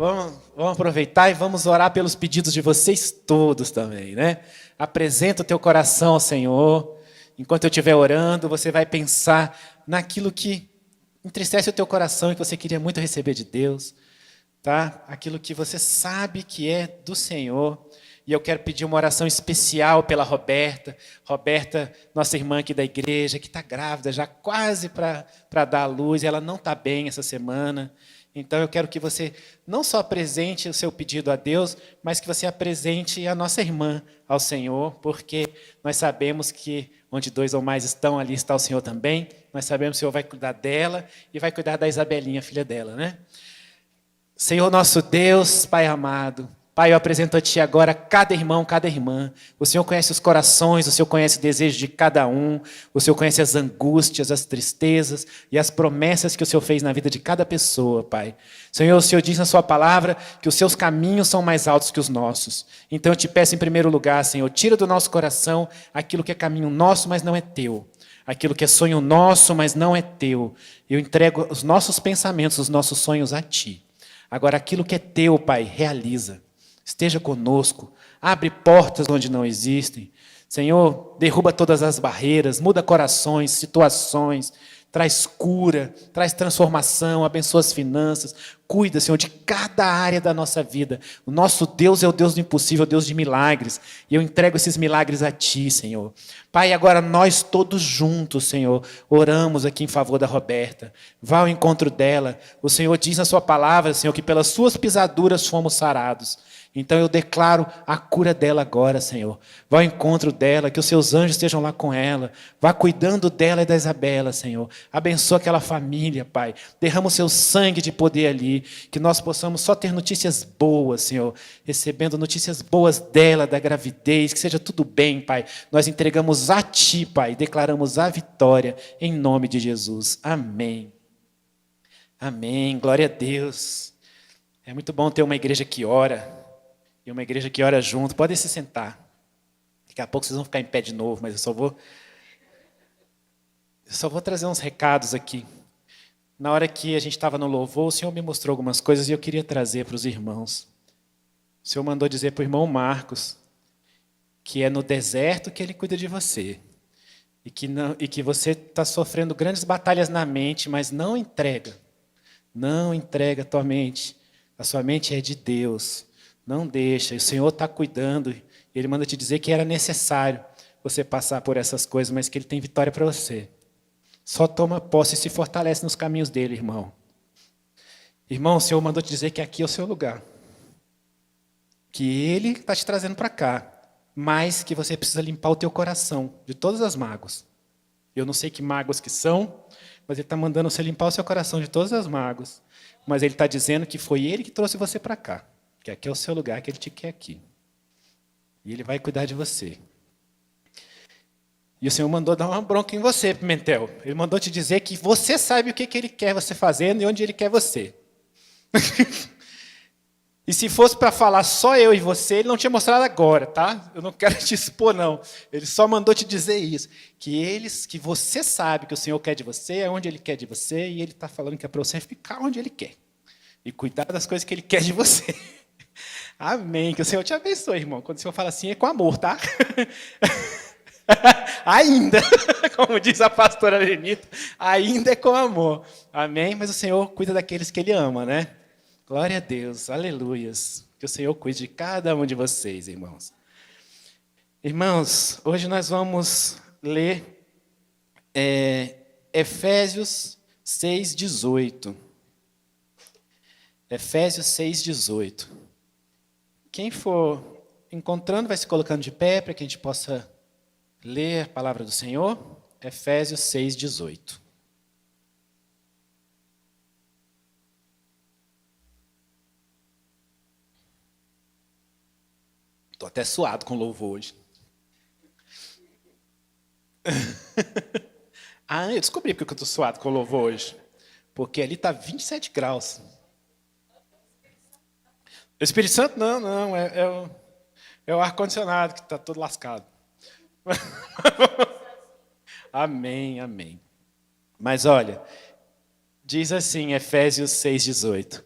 Vamos aproveitar e vamos orar pelos pedidos de vocês todos também, né? Apresenta o teu coração ao Senhor. Enquanto eu estiver orando, você vai pensar naquilo que entristece o teu coração e que você queria muito receber de Deus, tá? Aquilo que você sabe que é do Senhor. E eu quero pedir uma oração especial pela Roberta. Roberta, nossa irmã aqui da igreja, que está grávida, já quase para dar à luz. Ela não está bem essa semana. Então, eu quero que você não só apresente o seu pedido a Deus, mas que você apresente a nossa irmã ao Senhor, porque nós sabemos que onde 2 ou mais estão, ali está o Senhor também. Nós sabemos que o Senhor vai cuidar dela e vai cuidar da Isabelinha, filha dela, né? Senhor nosso Deus, Pai amado, Pai, eu apresento a Ti agora cada irmão, cada irmã. O Senhor conhece os corações, o Senhor conhece o desejo de cada um, o Senhor conhece as angústias, as tristezas e as promessas que o Senhor fez na vida de cada pessoa, Pai. Senhor, o Senhor diz na Sua palavra que os Seus caminhos são mais altos que os nossos. Então eu te peço em primeiro lugar, Senhor, tira do nosso coração aquilo que é caminho nosso, mas não é Teu. Aquilo que é sonho nosso, mas não é Teu. Eu entrego os nossos pensamentos, os nossos sonhos a Ti. Agora, aquilo que é Teu, Pai, realiza. Esteja conosco, abre portas onde não existem. Senhor, derruba todas as barreiras, muda corações, situações, traz cura, traz transformação, abençoa as finanças. Cuida, Senhor, de cada área da nossa vida. O nosso Deus é o Deus do impossível, o Deus de milagres. E eu entrego esses milagres a Ti, Senhor. Pai, agora nós todos juntos, Senhor, oramos aqui em favor da Roberta. Vá ao encontro dela. O Senhor diz na Sua palavra, Senhor, que pelas Suas pisaduras fomos sarados. Então eu declaro a cura dela agora, Senhor. Vá ao encontro dela, que os Seus anjos estejam lá com ela. Vá cuidando dela e da Isabela, Senhor. Abençoa aquela família, Pai. Derrama o Seu sangue de poder ali. Que nós possamos só ter notícias boas, Senhor. Recebendo notícias boas dela, da gravidez. Que seja tudo bem, Pai. Nós entregamos a Ti, Pai. Declaramos a vitória em nome de Jesus. Amém. Amém. Glória a Deus. É muito bom ter uma igreja que ora. E uma igreja que ora junto. Podem se sentar. Daqui a pouco vocês vão ficar em pé de novo, mas eu só vou trazer uns recados aqui. Na hora que a gente estava no louvor, o Senhor me mostrou algumas coisas e eu queria trazer para os irmãos. O Senhor mandou dizer para o irmão Marcos que é no deserto que Ele cuida de você. E que você está sofrendo grandes batalhas na mente, mas não entrega. Não entrega a tua mente. A sua mente é de Deus. Não deixa, o Senhor está cuidando, e Ele manda te dizer que era necessário você passar por essas coisas, mas que Ele tem vitória para você. Só toma posse e se fortalece nos caminhos dEle, irmão. Irmão, o Senhor mandou te dizer que aqui é o seu lugar. Que Ele está te trazendo para cá, mas que você precisa limpar o teu coração de todas as mágoas. Eu não sei que mágoas que são, mas Ele está mandando você limpar o seu coração de todas as mágoas. Mas Ele está dizendo que foi Ele que trouxe você para cá. Que aqui é o seu lugar, que Ele te quer aqui. E Ele vai cuidar de você. E o Senhor mandou dar uma bronca em você, Pimentel. Ele mandou te dizer que você sabe o que Ele quer você fazendo e onde Ele quer você. E se fosse para falar só eu e você, Ele não tinha mostrado agora, tá? Eu não quero te expor, não. Ele só mandou te dizer isso. Que você sabe que o Senhor quer de você, é onde Ele quer de você, e Ele está falando que é para você ficar onde Ele quer. E cuidar das coisas que Ele quer de você. Amém. Que o Senhor te abençoe, irmão. Quando o Senhor fala assim, é com amor, tá? Ainda, como diz a pastora Lenita, ainda é com amor. Amém? Mas o Senhor cuida daqueles que Ele ama, né? Glória a Deus, aleluias. Que o Senhor cuide de cada um de vocês, irmãos. Irmãos, hoje nós vamos ler Efésios 6:18. Efésios 6:18. Quem for encontrando, vai se colocando de pé para que a gente possa ler a palavra do Senhor. Efésios 6:18. Estou até suado com louvor hoje. Eu descobri porque eu estou suado com louvor hoje. Porque ali está 27 graus. O Espírito Santo, não, é o ar-condicionado que está todo lascado. Amém, amém. Mas olha, diz assim, Efésios 6:18.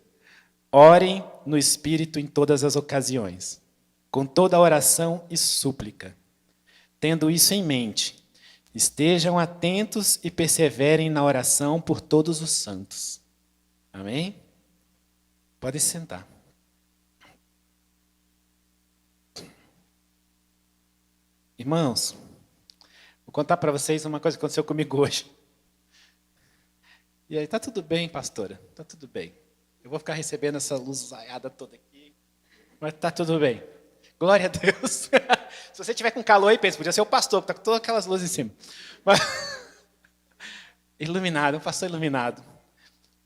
Orem no Espírito em todas as ocasiões, com toda oração e súplica. Tendo isso em mente, estejam atentos e perseverem na oração por todos os santos. Amém? Pode sentar. Irmãos, vou contar para vocês uma coisa que aconteceu comigo hoje. E aí, tá tudo bem, pastora? Tá tudo bem. Eu vou ficar recebendo essa luz zaiada toda aqui, mas tá tudo bem. Glória a Deus. Se você tiver com calor aí, pensa, podia ser o pastor, que tá com todas aquelas luzes em cima. Mas... iluminado, um pastor iluminado.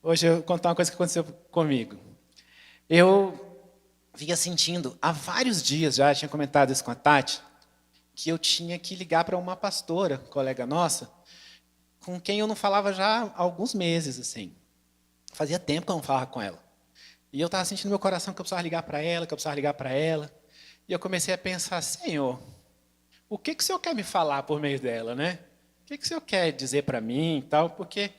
Hoje eu vou contar uma coisa que aconteceu comigo. Eu vinha sentindo, há vários dias já, tinha comentado isso com a Tati, que eu tinha que ligar para uma pastora, colega nossa, com quem eu não falava já há alguns meses, assim. Fazia tempo que eu não falava com ela. E eu estava sentindo no meu coração que eu precisava ligar para ela, E eu comecei a pensar, Senhor, o que o Senhor quer me falar por meio dela, né? O que o Senhor quer dizer para mim e tal? Porque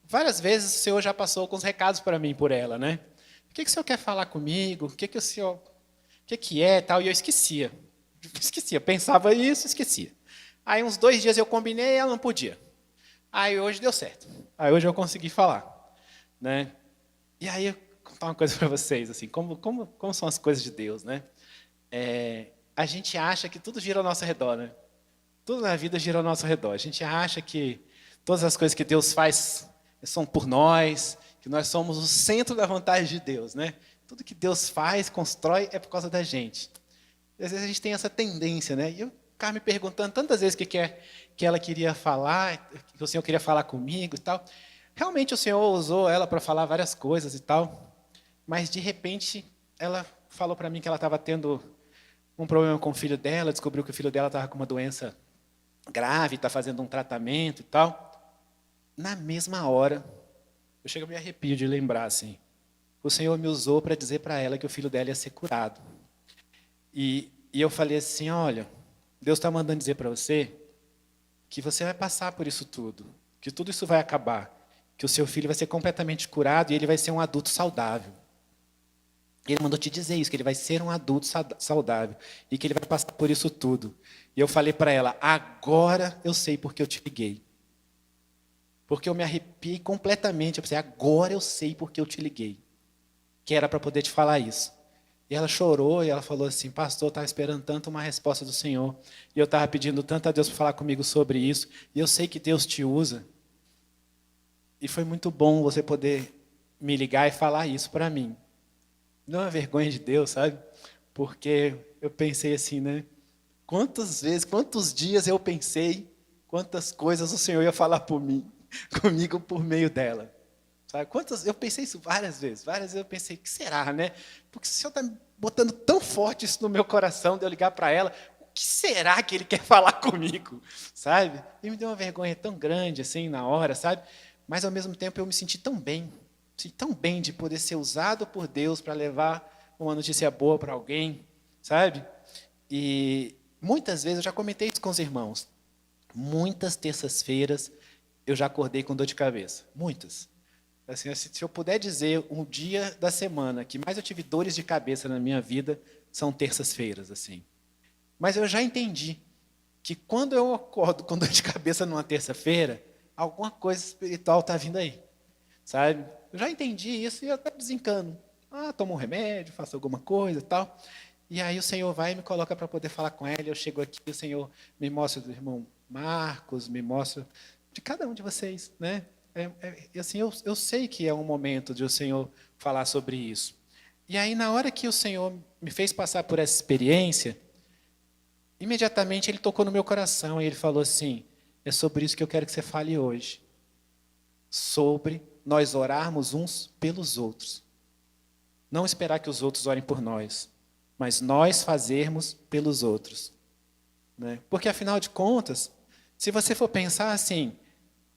várias vezes o Senhor já passou alguns recados para mim por ela, né? O que o Senhor quer falar comigo? O que o Senhor... O que é tal? E eu esquecia. Pensava isso, esquecia. Aí uns 2 dias eu combinei e ela não podia. Aí hoje deu certo. Aí hoje eu consegui falar, né? E aí eu vou contar uma coisa para vocês, assim, como são as coisas de Deus, né? A gente acha que tudo gira ao nosso redor, né? Tudo na vida gira ao nosso redor. A gente acha que todas as coisas que Deus faz são por nós, que nós somos o centro da vontade de Deus, né? Tudo que Deus faz, constrói, é por causa da gente. E às vezes a gente tem essa tendência, né? E eu ficava me perguntando tantas vezes que ela queria falar, que o Senhor queria falar comigo e tal. Realmente o Senhor usou ela para falar várias coisas e tal, mas de repente ela falou para mim que ela estava tendo um problema com o filho dela, descobriu que o filho dela estava com uma doença grave, está fazendo um tratamento e tal. Na mesma hora, eu chego a me arrepio de lembrar, assim, o Senhor me usou para dizer para ela que o filho dela ia ser curado. E eu falei assim, olha, Deus está mandando dizer para você que você vai passar por isso tudo, que tudo isso vai acabar, que o seu filho vai ser completamente curado e ele vai ser um adulto saudável. Ele mandou te dizer isso, que ele vai ser um adulto saudável e que ele vai passar por isso tudo. E eu falei para ela, agora eu sei porque eu te liguei. Porque eu me arrepiei completamente. Eu pensei, agora eu sei porque eu te liguei. Que era para poder te falar isso. E ela chorou e ela falou assim, pastor, eu estava esperando tanto uma resposta do Senhor. E eu estava pedindo tanto a Deus para falar comigo sobre isso. E eu sei que Deus te usa. E foi muito bom você poder me ligar e falar isso para mim. Não é uma vergonha de Deus, sabe? Porque eu pensei assim, né? Quantas vezes, quantos dias eu pensei, quantas coisas o Senhor ia falar por mim, comigo por meio dela. Sabe? Eu pensei isso várias vezes eu pensei, o que será, né? Porque o Senhor está botando tão forte isso no meu coração, de eu ligar para ela, o que será que Ele quer falar comigo? Sabe? E me deu uma vergonha tão grande assim na hora, sabe? Mas ao mesmo tempo eu me senti tão bem de poder ser usado por Deus para levar uma notícia boa para alguém, sabe? E muitas vezes, eu já comentei isso com os irmãos, muitas terças-feiras eu já acordei com dor de cabeça, muitas. Assim, se eu puder dizer um dia da semana que mais eu tive dores de cabeça na minha vida, são terças-feiras, assim. Mas eu já entendi que quando eu acordo com dor de cabeça numa terça-feira, alguma coisa espiritual está vindo aí, sabe? Eu já entendi isso e eu até desencano. Tomo um remédio, faço alguma coisa e tal. E aí o Senhor vai e me coloca para poder falar com ela. Eu chego aqui, o Senhor me mostra do irmão Marcos, me mostra de cada um de vocês, né? Assim, eu sei que é um momento de o Senhor falar sobre isso. E aí, na hora que o Senhor me fez passar por essa experiência, imediatamente Ele tocou no meu coração e Ele falou assim, é sobre isso que eu quero que você fale hoje. Sobre nós orarmos uns pelos outros. Não esperar que os outros orem por nós, mas nós fazermos pelos outros. Né? Porque, afinal de contas, se você for pensar assim,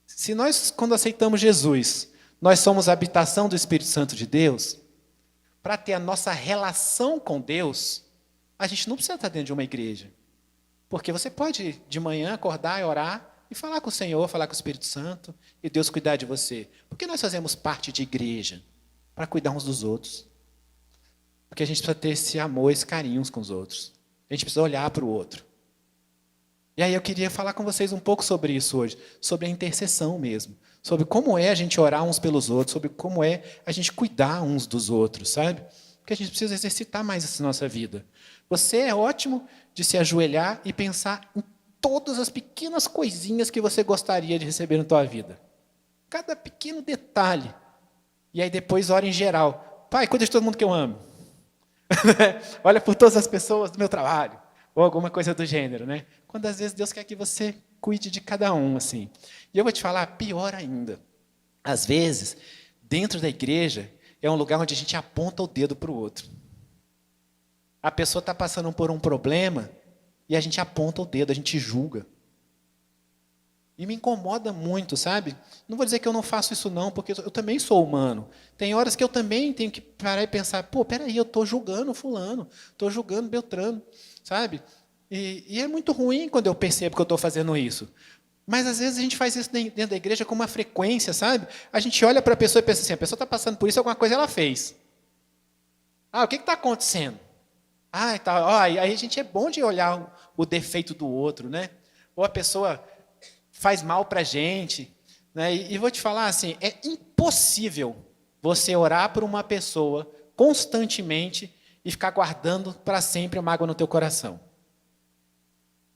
se nós, quando aceitamos Jesus, nós somos a habitação do Espírito Santo de Deus, para ter a nossa relação com Deus, a gente não precisa estar dentro de uma igreja. Porque você pode, de manhã, acordar e orar e falar com o Senhor, falar com o Espírito Santo, e Deus cuidar de você. Porque nós fazemos parte de igreja, para cuidar uns dos outros. Porque a gente precisa ter esse amor, esse carinho uns com os outros. A gente precisa olhar para o outro. E aí eu queria falar com vocês um pouco sobre isso hoje, sobre a intercessão mesmo, sobre como é a gente orar uns pelos outros, sobre como é a gente cuidar uns dos outros, sabe? Porque a gente precisa exercitar mais isso na nossa vida. Você é ótimo de se ajoelhar e pensar em todas as pequenas coisinhas que você gostaria de receber na tua vida. Cada pequeno detalhe. E aí depois ora em geral. Pai, cuida de todo mundo que eu amo. Olha por todas as pessoas do meu trabalho. Ou alguma coisa do gênero, né? Quando às vezes Deus quer que você cuide de cada um, assim. E eu vou te falar, pior ainda. Às vezes, dentro da igreja, é um lugar onde a gente aponta o dedo para o outro. A pessoa está passando por um problema e a gente aponta o dedo, a gente julga. E me incomoda muito, sabe? Não vou dizer que eu não faço isso não, porque eu também sou humano. Tem horas que eu também tenho que parar e pensar, pô, peraí, eu estou julgando fulano, estou julgando Beltrano, sabe? E é muito ruim quando eu percebo que eu estou fazendo isso. Mas às vezes a gente faz isso dentro da igreja com uma frequência, sabe? A gente olha para a pessoa e pensa assim, a pessoa está passando por isso, alguma coisa ela fez. Ah, o que está acontecendo? Ah, tá. Ó, aí a gente é bom de olhar o defeito do outro, né? Ou a pessoa faz mal para a gente, né? E vou te falar assim, é impossível você orar por uma pessoa constantemente e ficar guardando para sempre a mágoa no teu coração.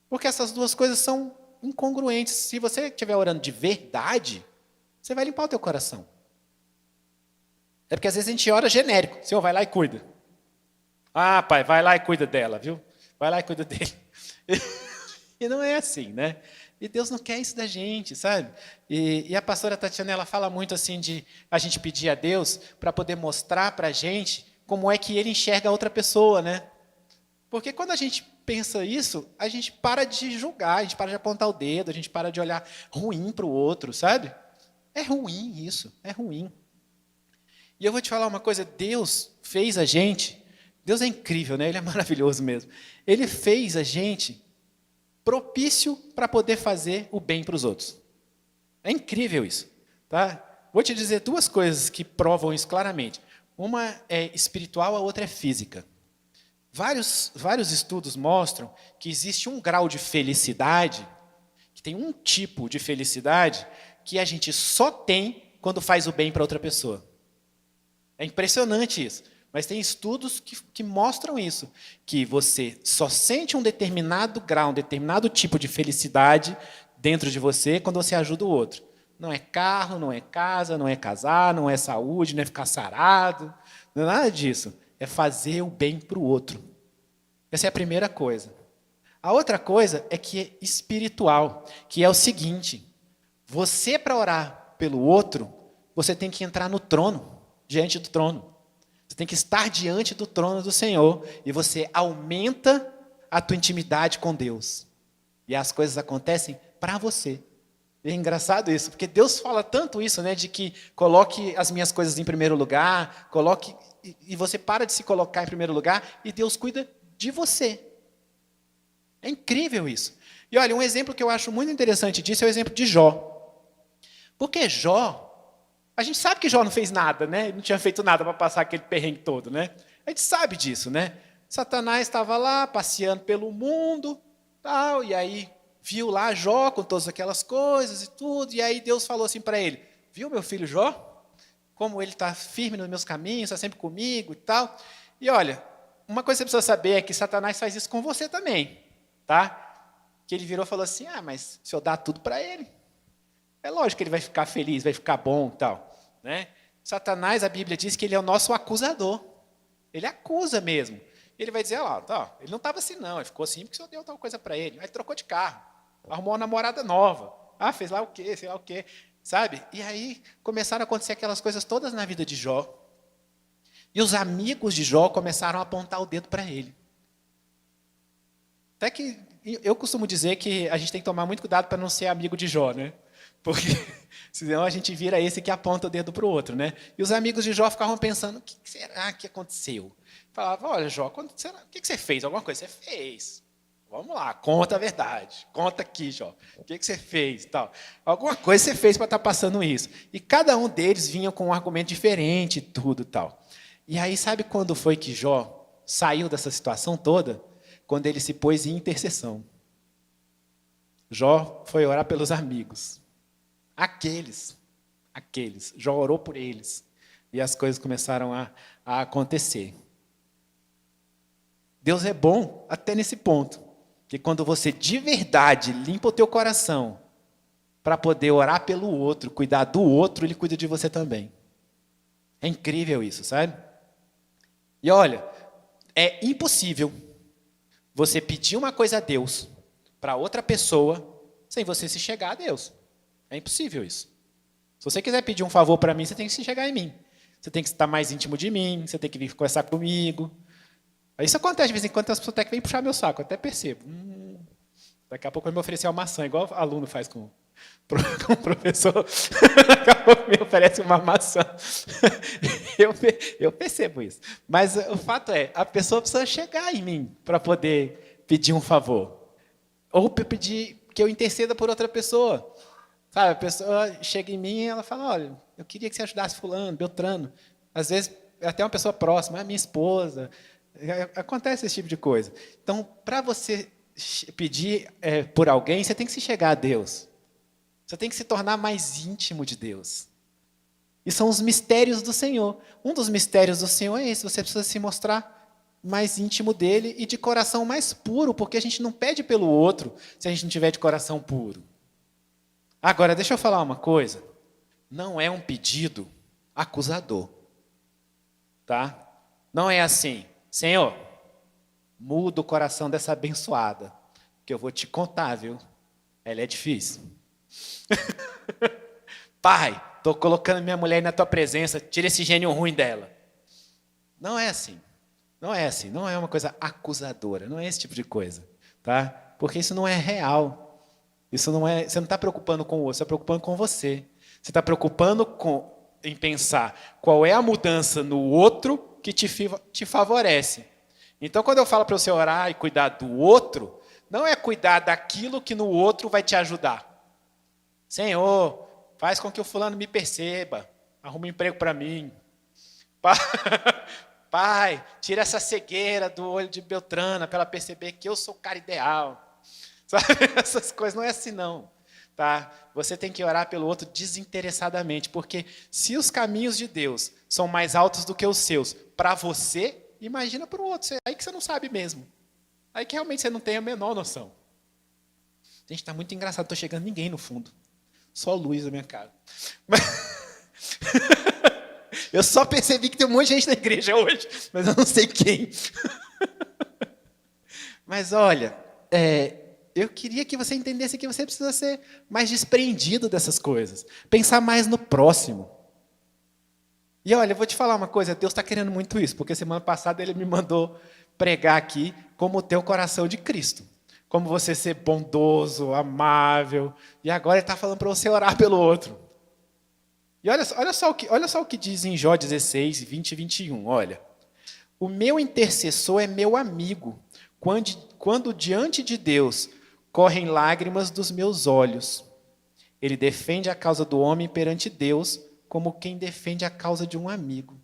Porque essas duas coisas são incongruentes. Se você estiver orando de verdade, você vai limpar o teu coração. É porque às vezes a gente ora genérico. Senhor, vai lá e cuida. Ah, pai, vai lá e cuida dela, viu? Vai lá e cuida dele. E não é assim, né? E Deus não quer isso da gente, sabe? E a pastora Tatiana, ela fala muito assim de a gente pedir a Deus para poder mostrar para a gente como é que Ele enxerga a outra pessoa, né? Porque quando a gente pensa isso, a gente para de julgar, a gente para de apontar o dedo, a gente para de olhar ruim para o outro, sabe? É ruim isso, é ruim. E eu vou te falar uma coisa, Deus fez a gente, Deus é incrível, né? Ele é maravilhoso mesmo. Ele fez a gente propício para poder fazer o bem para os outros. É incrível isso, tá? Vou te dizer duas coisas que provam isso claramente. Uma é espiritual, a outra é física. Vários estudos mostram que existe um grau de felicidade, que tem um tipo de felicidade que a gente só tem quando faz o bem para outra pessoa. É impressionante isso. Mas tem estudos que mostram isso, que você só sente um determinado grau, um determinado tipo de felicidade dentro de você quando você ajuda o outro. Não é carro, não é casa, não é casar, não é saúde, não é ficar sarado, não é nada disso. É fazer o bem para o outro. Essa é a primeira coisa. A outra coisa é que é espiritual, que é o seguinte, você para orar pelo outro, você tem que entrar no trono, diante do trono. Você tem que estar diante do trono do Senhor e você aumenta a tua intimidade com Deus. E as coisas acontecem para você. E é engraçado isso, porque Deus fala tanto isso, né, de que coloque as minhas coisas em primeiro lugar, e você para de se colocar em primeiro lugar e Deus cuida de você. É incrível isso. E olha, um exemplo que eu acho muito interessante disso é o exemplo de Jó. Porque Jó, a gente sabe que Jó não fez nada, né? Ele não tinha feito nada para passar aquele perrengue todo, né? A gente sabe disso, né? Satanás estava lá passeando pelo mundo, tal, e aí viu lá Jó com todas aquelas coisas e tudo, e aí Deus falou assim para ele, viu meu filho Jó? Como ele está firme nos meus caminhos, está sempre comigo e tal. E olha, uma coisa que você precisa saber é que Satanás faz isso com você também, tá? Que ele virou e falou assim, mas se eu dar tudo para ele, é lógico que ele vai ficar feliz, vai ficar bom e tal, né? Satanás, a Bíblia diz que ele é o nosso acusador. Ele acusa mesmo. Ele vai dizer, ele não estava assim não, ele ficou assim porque o senhor deu tal coisa para ele. Aí trocou de carro, arrumou uma namorada nova, fez lá o quê, sei lá o quê, sabe? E aí começaram a acontecer aquelas coisas todas na vida de Jó. E os amigos de Jó começaram a apontar o dedo para ele. Até que eu costumo dizer que a gente tem que tomar muito cuidado para não ser amigo de Jó, né? Porque senão a gente vira esse que aponta o dedo para o outro, né? E os amigos de Jó ficavam pensando, o que será que aconteceu? Falavam, olha, Jó, o que você fez? Alguma coisa? Você fez. Vamos lá, conta a verdade. Conta aqui, Jó. O que você fez? Tal. Alguma coisa você fez para estar passando isso. E cada um deles vinha com um argumento diferente, tudo tal. E aí, sabe quando foi que Jó saiu dessa situação toda? Quando ele se pôs em intercessão. Jó foi orar pelos amigos. Aqueles. Jó orou por eles. E as coisas começaram a acontecer. Deus é bom até nesse ponto. Que quando você de verdade limpa o teu coração para poder orar pelo outro, cuidar do outro, Ele cuida de você também. É incrível isso, sabe? E olha, é impossível você pedir uma coisa a Deus para outra pessoa sem você se chegar a Deus. É impossível isso. Se você quiser pedir um favor para mim, você tem que se chegar em mim. Você tem que estar mais íntimo de mim, você tem que vir conversar comigo. Isso acontece de vez em quando, as pessoas até que vêm puxar meu saco, eu até percebo. Daqui a pouco vai me oferecer uma maçã, igual o aluno faz com o professor. Daqui a pouco me oferece uma maçã. Eu percebo isso. Mas o fato é, a pessoa precisa chegar em mim para poder pedir um favor. Ou pedir que eu interceda por outra pessoa. Sabe, a pessoa chega em mim e ela fala, olha, eu queria que você ajudasse fulano, Beltrano. Às vezes, até uma pessoa próxima, a minha esposa. Acontece esse tipo de coisa. Então, para você pedir por alguém, você tem que se chegar a Deus. Você tem que se tornar mais íntimo de Deus. E são os mistérios do Senhor. Um dos mistérios do Senhor é esse, você precisa se mostrar mais íntimo dele e de coração mais puro, porque a gente não pede pelo outro se a gente não tiver de coração puro. Agora, deixa eu falar uma coisa. Não é um pedido acusador. Tá? Não é assim, Senhor, muda o coração dessa abençoada, que eu vou te contar, viu? Ela é difícil. Pai, estou colocando minha mulher na tua presença, tira esse gênio ruim dela. Não é assim. Não é assim. Não é uma coisa acusadora. Não é esse tipo de coisa. Tá? Porque isso não é real. Isso não é, você não está preocupando com o outro, você está preocupando com você. Você está preocupando em pensar qual é a mudança no outro que te favorece. Então, quando eu falo para você orar e cuidar do outro, não é cuidar daquilo que no outro vai te ajudar. Senhor, faz com que o fulano me perceba, arruma um emprego para mim. Pai, tira essa cegueira do olho de Beltrana para ela perceber que eu sou o cara ideal. Sabe? Essas coisas não é assim, não. Tá? Você tem que orar pelo outro desinteressadamente, porque se os caminhos de Deus são mais altos do que os seus para você, imagina para o outro. Aí que você não sabe mesmo. Aí que realmente você não tem a menor noção. Gente, está muito engraçado. Estou chegando ninguém no fundo. Só luz na minha cara. Mas... eu só percebi que tem um monte de gente na igreja hoje, mas eu não sei quem. Mas olha, eu queria que você entendesse que você precisa ser mais desprendido dessas coisas. Pensar mais no próximo. E olha, eu vou te falar uma coisa, Deus está querendo muito isso, porque semana passada Ele me mandou pregar aqui como ter o coração de Cristo. Como você ser bondoso, amável. E agora Ele está falando para você orar pelo outro. E olha só o que diz em Jó 16, 20 e 21. Olha, o meu intercessor é meu amigo, quando diante de Deus correm lágrimas dos meus olhos. Ele defende a causa do homem perante Deus, como quem defende a causa de um amigo.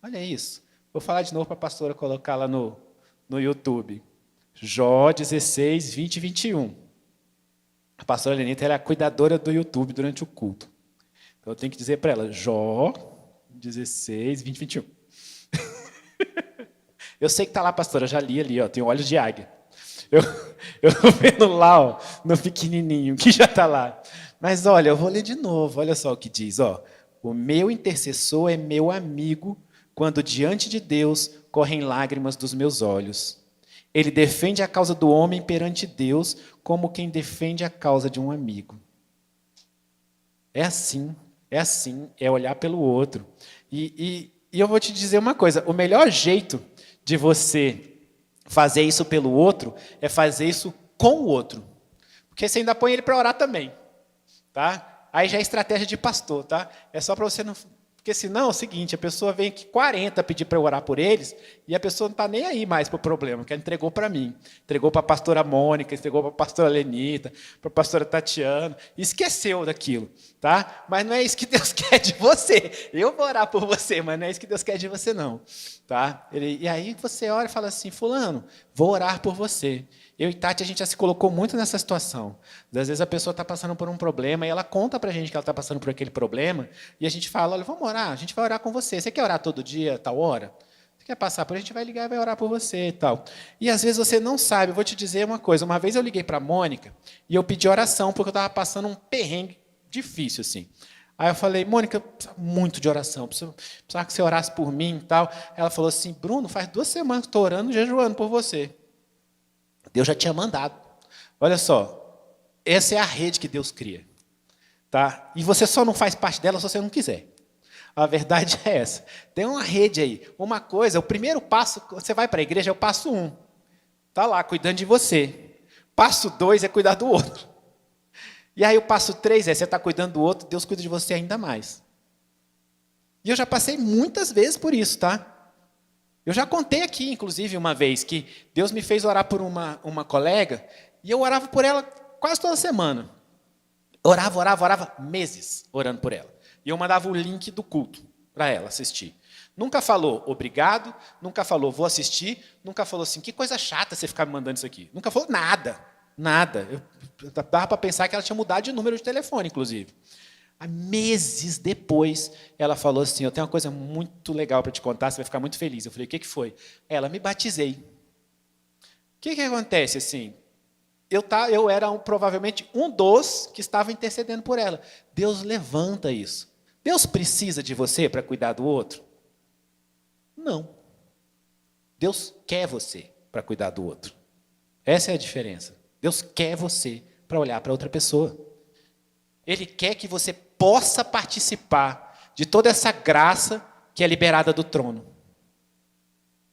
Olha isso. Vou falar de novo para a pastora colocar lá no YouTube. Jó 16, 20 e 21. A pastora Lenita é a cuidadora do YouTube durante o culto. Então eu tenho que dizer para ela, Jó 16, 20 e 21. Eu sei que está lá, pastora, eu já li ali, ó, tem olhos de águia. Eu estou vendo lá, ó, no pequenininho, que já está lá. Mas olha, eu vou ler de novo, olha só o que diz. Ó, o meu intercessor é meu amigo, quando diante de Deus correm lágrimas dos meus olhos. Ele defende a causa do homem perante Deus, como quem defende a causa de um amigo. É assim, é olhar pelo outro. E eu vou te dizer uma coisa, o melhor jeito de você fazer isso pelo outro é fazer isso com o outro. Porque você ainda põe ele para orar também. Tá? Aí já é estratégia de pastor. Tá? É só para você não Porque senão é o seguinte, a pessoa vem aqui 40 pedir para eu orar por eles, e a pessoa não está nem aí mais para o problema, que ela entregou para mim. Entregou para a pastora Mônica, entregou para a pastora Lenita, para a pastora Tatiana, e esqueceu daquilo. Tá? Mas não é isso que Deus quer de você. Eu vou orar por você, mas não é isso que Deus quer de você, não. Tá? E aí você ora e fala assim, fulano, vou orar por você. Eu e Tati, a gente já se colocou muito nessa situação. Às vezes a pessoa está passando por um problema e ela conta para a gente que ela está passando por aquele problema e a gente fala, olha, vamos orar, a gente vai orar com você. Você quer orar todo dia, tal hora? Você quer passar por a gente vai ligar e vai orar por você e tal. E às vezes você não sabe, eu vou te dizer uma coisa. Uma vez eu liguei para a Mônica e eu pedi oração porque eu estava passando um perrengue difícil, assim. Aí eu falei, Mônica, eu preciso muito de oração, precisava que você orasse por mim e tal. Ela falou assim, Bruno, faz 2 semanas que estou orando e jejuando por você. Deus já tinha mandado. Olha só, essa é a rede que Deus cria. Tá? E você só não faz parte dela se você não quiser. A verdade é essa. Tem uma rede aí. Uma coisa, o primeiro passo, você vai para a igreja, é o passo 1. Está lá, cuidando de você. Passo 2 é cuidar do outro. E aí o passo 3 é, você está cuidando do outro, Deus cuida de você ainda mais. E eu já passei muitas vezes por isso, tá? Eu já contei aqui, inclusive, uma vez, que Deus me fez orar por uma colega, e eu orava por ela quase toda semana. Orava, meses orando por ela. E eu mandava o link do culto para ela assistir. Nunca falou obrigado, nunca falou vou assistir, nunca falou assim, que coisa chata você ficar me mandando isso aqui. Nunca falou nada, nada. Eu dava para pensar que ela tinha mudado de número de telefone, inclusive. Meses depois, ela falou assim, eu tenho uma coisa muito legal para te contar, você vai ficar muito feliz. Eu falei, o que foi? Ela, me batizei. O que acontece assim? Eu era provavelmente um dos que estava intercedendo por ela. Deus levanta isso. Deus precisa de você para cuidar do outro? Não. Deus quer você para cuidar do outro. Essa é a diferença. Deus quer você para olhar para outra pessoa. Ele quer que você possa participar de toda essa graça que é liberada do trono.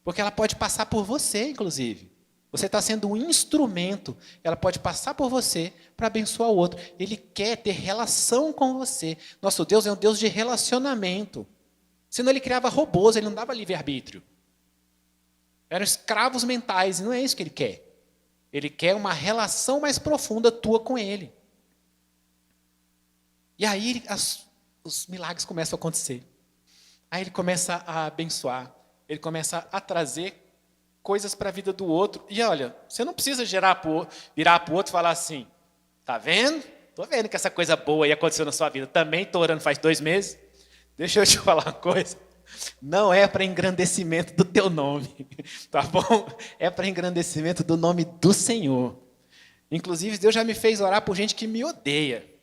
Porque ela pode passar por você, inclusive. Você está sendo um instrumento, ela pode passar por você para abençoar o outro. Ele quer ter relação com você. Nosso Deus é um Deus de relacionamento. Senão ele criava robôs, ele não dava livre-arbítrio. Eram escravos mentais, e não é isso que ele quer. Ele quer uma relação mais profunda tua com ele. E aí os milagres começam a acontecer. Aí ele começa a abençoar, ele começa a trazer coisas para a vida do outro. E olha, você não precisa virar para o outro e falar assim, tá vendo? Estou vendo que essa coisa boa aí aconteceu na sua vida. Também estou orando faz 2 meses. Deixa eu te falar uma coisa. Não é para engrandecimento do teu nome, tá bom? É para engrandecimento do nome do Senhor. Inclusive, Deus já me fez orar por gente que me odeia.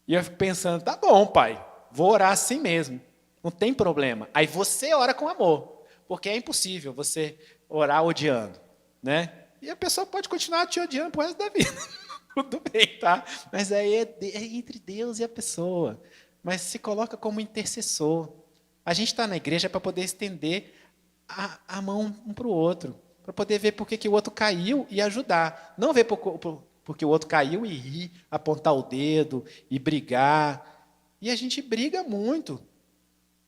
E eu fico pensando, tá bom, pai, vou orar assim mesmo. Não tem problema. Aí você ora com amor, porque é impossível você orar odiando, né? E a pessoa pode continuar te odiando pro resto da vida. Tudo bem, tá? Mas aí é entre Deus e a pessoa. Mas se coloca como intercessor. A gente está na igreja para poder estender a mão um para o outro, para poder ver por que o outro caiu e ajudar. Não ver porque o outro caiu e rir, apontar o dedo e brigar. E a gente briga muito.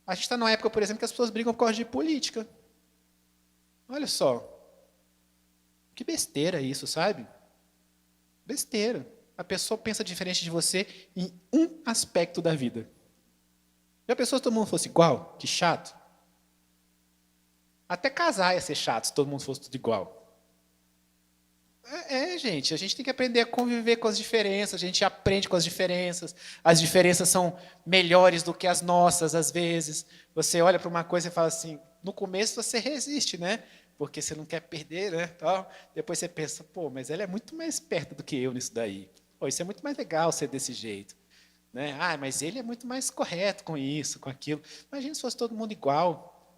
A gente está numa época, por exemplo, que as pessoas brigam por causa de política. Olha só. Que besteira isso, sabe? Besteira. A pessoa pensa diferente de você em um aspecto da vida. Já pensou se todo mundo fosse igual? Que chato. Até casar ia ser chato se todo mundo fosse tudo igual. Gente, a gente tem que aprender a conviver com as diferenças, a gente aprende com as diferenças são melhores do que as nossas, às vezes. Você olha para uma coisa e fala assim, no começo você resiste, né? Porque você não quer perder, né? Tal. Depois você pensa, pô, mas ela é muito mais perto do que eu nisso daí. Pô, isso é muito mais legal ser desse jeito. Né? Ah, mas ele é muito mais correto com isso, com aquilo. Imagina se fosse todo mundo igual.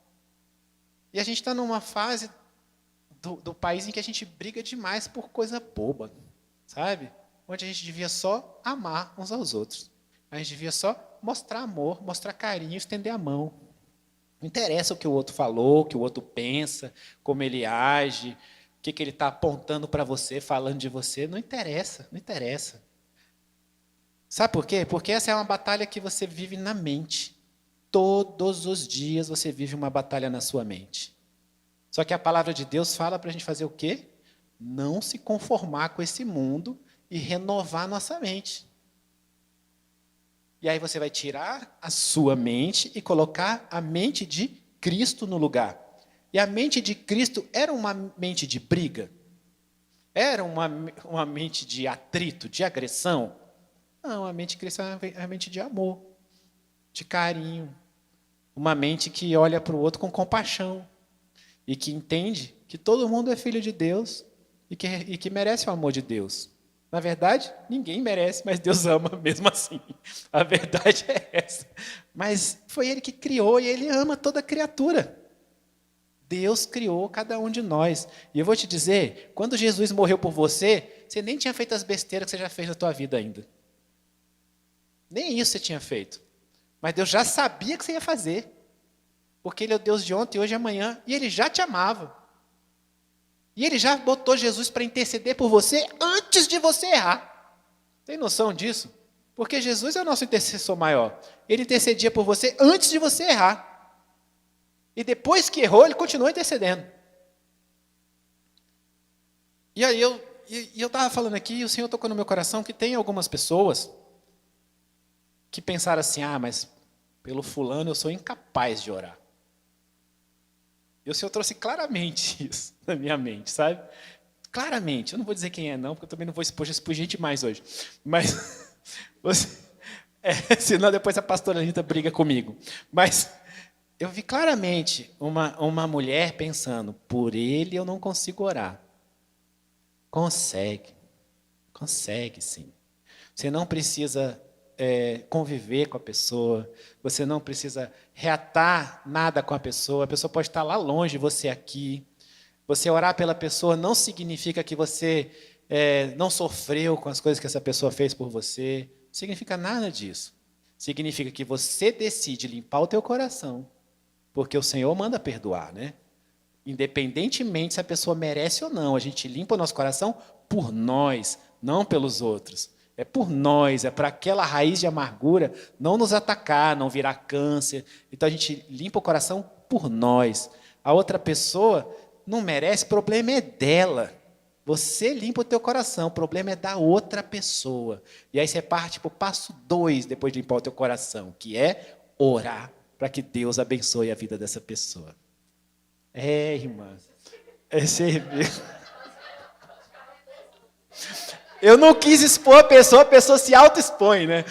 E a gente está numa fase do país em que a gente briga demais por coisa boba, sabe? Onde a gente devia só amar uns aos outros. A gente devia só mostrar amor, mostrar carinho, estender a mão. Não interessa o que o outro falou, o que o outro pensa, como ele age, o que ele está apontando para você, falando de você. Não interessa, não interessa. Sabe por quê? Porque essa é uma batalha que você vive na mente. Todos os dias você vive uma batalha na sua mente. Só que a palavra de Deus fala para a gente fazer o quê? Não se conformar com esse mundo e renovar nossa mente. E aí você vai tirar a sua mente e colocar a mente de Cristo no lugar. E a mente de Cristo era uma mente de briga? Era uma mente de atrito, de agressão? Não, a mente de Cristo é uma mente de amor, de carinho. Uma mente que olha para o outro com compaixão. E que entende que todo mundo é filho de Deus e que merece o amor de Deus. Na verdade, ninguém merece, mas Deus ama mesmo assim. A verdade é essa. Mas foi Ele que criou e Ele ama toda criatura. Deus criou cada um de nós. E eu vou te dizer, quando Jesus morreu por você, você nem tinha feito as besteiras que você já fez na tua vida ainda. Nem isso você tinha feito. Mas Deus já sabia que você ia fazer. Porque Ele é o Deus de ontem, hoje e amanhã. E Ele já te amava. E Ele já botou Jesus para interceder por você antes de você errar. Tem noção disso? Porque Jesus é o nosso intercessor maior. Ele intercedia por você antes de você errar. E depois que errou, Ele continua intercedendo. E aí eu estava falando aqui, e o Senhor tocou no meu coração que tem algumas pessoas que pensaram assim, mas pelo fulano eu sou incapaz de orar. E o Senhor trouxe claramente isso na minha mente, sabe? Claramente. Eu não vou dizer quem é, não, porque eu também não vou expor gente mais hoje. Mas, senão depois a pastora Anitta briga comigo. Mas eu vi claramente uma mulher pensando, por ele eu não consigo orar. Consegue sim. Você não precisa conviver com a pessoa, você não precisa reatar nada com a pessoa pode estar lá longe, você aqui. Você orar pela pessoa não significa que você não sofreu com as coisas que essa pessoa fez por você, não significa nada disso. Significa que você decide limpar o teu coração, porque o Senhor manda perdoar, né? Independentemente se a pessoa merece ou não, a gente limpa o nosso coração por nós, não pelos outros. É por nós, é para aquela raiz de amargura não nos atacar, não virar câncer. Então a gente limpa o coração por nós. A outra pessoa não merece, o problema é dela. Você limpa o teu coração, o problema é da outra pessoa. E aí você parte para o passo 2, depois de limpar o teu coração, que é orar para que Deus abençoe a vida dessa pessoa. Irmã, eu não quis expor a pessoa se auto-expõe, né?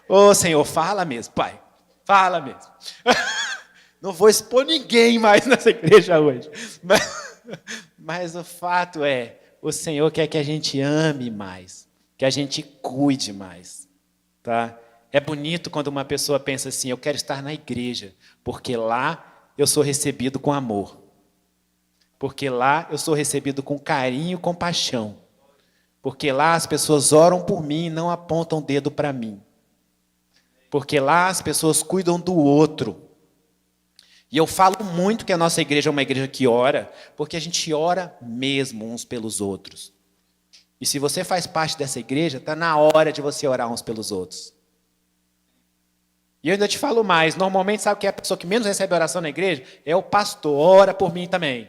Ô, Senhor, fala mesmo, Pai. Fala mesmo. Não vou expor ninguém mais nessa igreja hoje. Mas o fato é, o Senhor quer que a gente ame mais, que a gente cuide mais. Tá? É bonito quando uma pessoa pensa assim, eu quero estar na igreja, porque lá eu sou recebido com amor. Porque lá eu sou recebido com carinho e compaixão. Porque lá as pessoas oram por mim e não apontam o dedo para mim. Porque lá as pessoas cuidam do outro. E eu falo muito que a nossa igreja é uma igreja que ora, porque a gente ora mesmo uns pelos outros. E se você faz parte dessa igreja, está na hora de você orar uns pelos outros. E eu ainda te falo mais, normalmente sabe quem é a pessoa que menos recebe oração na igreja? É o pastor, ora por mim também.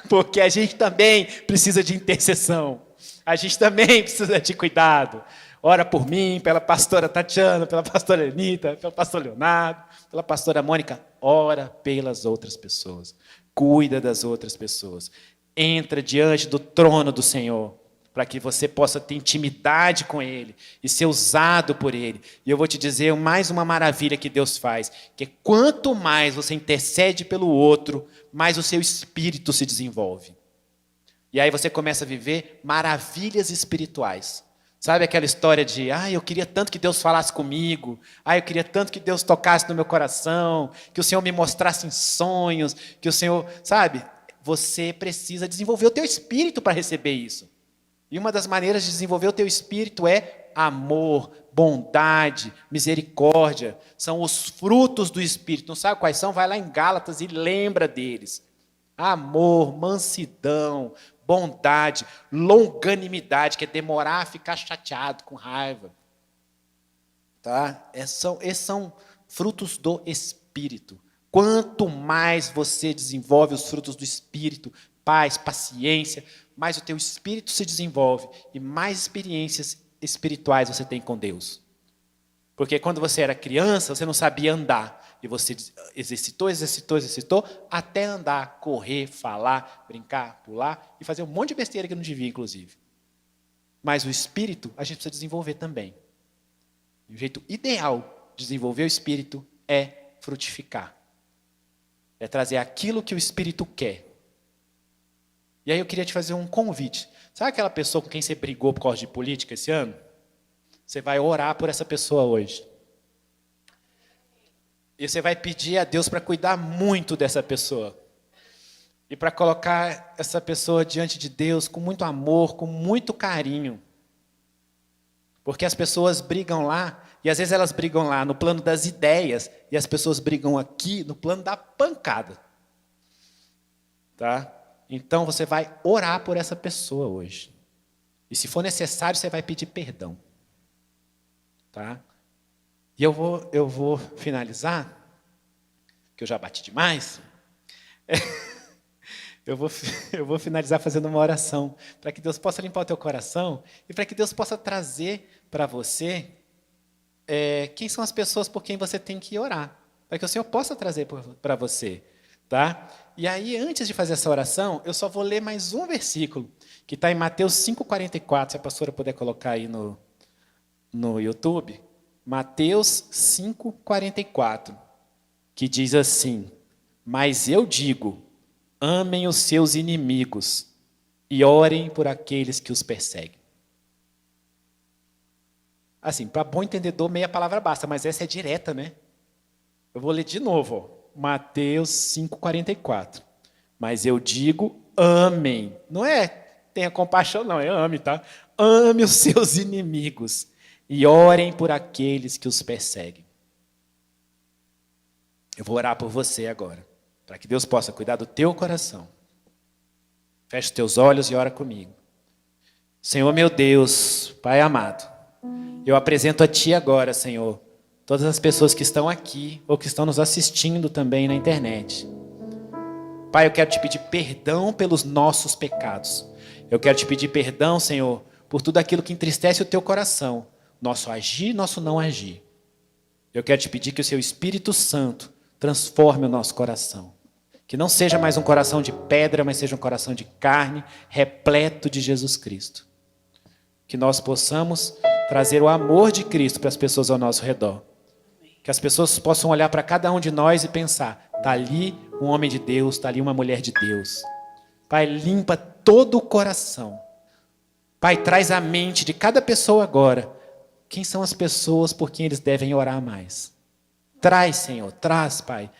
Porque a gente também precisa de intercessão. A gente também precisa de cuidado. Ora por mim, pela pastora Tatiana, pela pastora Anitta, pelo pastor Leonardo, pela pastora Mônica. Ora pelas outras pessoas. Cuida das outras pessoas. Entra diante do trono do Senhor, para que você possa ter intimidade com Ele e ser usado por Ele. E eu vou te dizer mais uma maravilha que Deus faz, que é quanto mais você intercede pelo outro, mais o seu espírito se desenvolve. E aí você começa a viver maravilhas espirituais. Sabe aquela história de, eu queria tanto que Deus falasse comigo, eu queria tanto que Deus tocasse no meu coração, que o Senhor me mostrasse em sonhos, que o Senhor, sabe? Você precisa desenvolver o teu espírito para receber isso. E uma das maneiras de desenvolver o teu espírito é amor, bondade, misericórdia. São os frutos do espírito. Não sabe quais são? Vai lá em Gálatas e lembra deles. Amor, mansidão, bondade, longanimidade, que é demorar a ficar chateado, com raiva. Tá? Esses são frutos do Espírito. Quanto mais você desenvolve os frutos do Espírito, paz, paciência, mais o teu espírito se desenvolve e mais experiências espirituais você tem com Deus. Porque quando você era criança, você não sabia andar. E você exercitou, até andar, correr, falar, brincar, pular e fazer um monte de besteira que não devia, inclusive. Mas o espírito, a gente precisa desenvolver também. O jeito ideal de desenvolver o espírito é frutificar. É trazer aquilo que o espírito quer. E aí eu queria te fazer um convite. Sabe aquela pessoa com quem você brigou por causa de política esse ano? Você vai orar por essa pessoa hoje. E você vai pedir a Deus para cuidar muito dessa pessoa. E para colocar essa pessoa diante de Deus com muito amor, com muito carinho. Porque as pessoas brigam lá, e às vezes elas brigam lá no plano das ideias, e as pessoas brigam aqui no plano da pancada. Tá? Então você vai orar por essa pessoa hoje. E se for necessário, você vai pedir perdão. Tá? E eu vou finalizar, que eu já bati demais. Eu vou finalizar fazendo uma oração, para que Deus possa limpar o teu coração e para que Deus possa trazer para você quem são as pessoas por quem você tem que orar, para que o Senhor possa trazer para você. Tá? E aí, antes de fazer essa oração, eu só vou ler mais um versículo, que está em Mateus 5,44, se a pastora puder colocar aí no YouTube. Mateus 5,44, que diz assim: mas eu digo, amem os seus inimigos e orem por aqueles que os perseguem. Assim, para bom entendedor, meia palavra basta, mas essa é direta, né? Eu vou ler de novo, ó. Mateus 5,44. Mas eu digo, amem. Não é tenha compaixão, não, é ame, tá? Ame os seus inimigos e orem por aqueles que os perseguem. Eu vou orar por você agora, para que Deus possa cuidar do teu coração. Feche os teus olhos e ora comigo. Senhor meu Deus, Pai amado, eu apresento a Ti agora, Senhor, todas as pessoas que estão aqui ou que estão nos assistindo também na internet. Pai, eu quero Te pedir perdão pelos nossos pecados. Eu quero Te pedir perdão, Senhor, por tudo aquilo que entristece o Teu coração, nosso agir, nosso não agir. Eu quero Te pedir que o Seu Espírito Santo transforme o nosso coração. Que não seja mais um coração de pedra, mas seja um coração de carne, repleto de Jesus Cristo. Que nós possamos trazer o amor de Cristo para as pessoas ao nosso redor. Que as pessoas possam olhar para cada um de nós e pensar, está ali um homem de Deus, está ali uma mulher de Deus. Pai, limpa todo o coração. Pai, traz à mente de cada pessoa agora, quem são as pessoas por quem eles devem orar mais. Traz, Senhor, traz, Pai.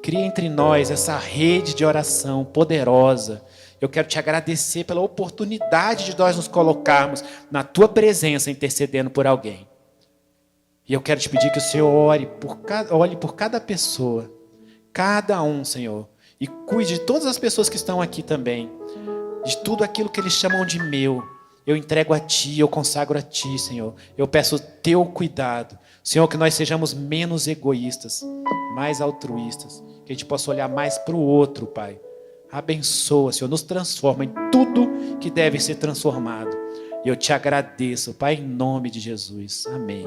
Cria entre nós essa rede de oração poderosa. Eu quero Te agradecer pela oportunidade de nós nos colocarmos na Tua presença intercedendo por alguém. E eu quero Te pedir que o Senhor olhe por cada pessoa, cada um, Senhor, e cuide de todas as pessoas que estão aqui também, de tudo aquilo que eles chamam de meu. Eu entrego a Ti, eu consagro a Ti, Senhor. Eu peço o Teu cuidado. Senhor, que nós sejamos menos egoístas, mais altruístas, que a gente possa olhar mais para o outro, Pai. Abençoa, Senhor, nos transforma em tudo que deve ser transformado. E eu Te agradeço, Pai, em nome de Jesus. Amém.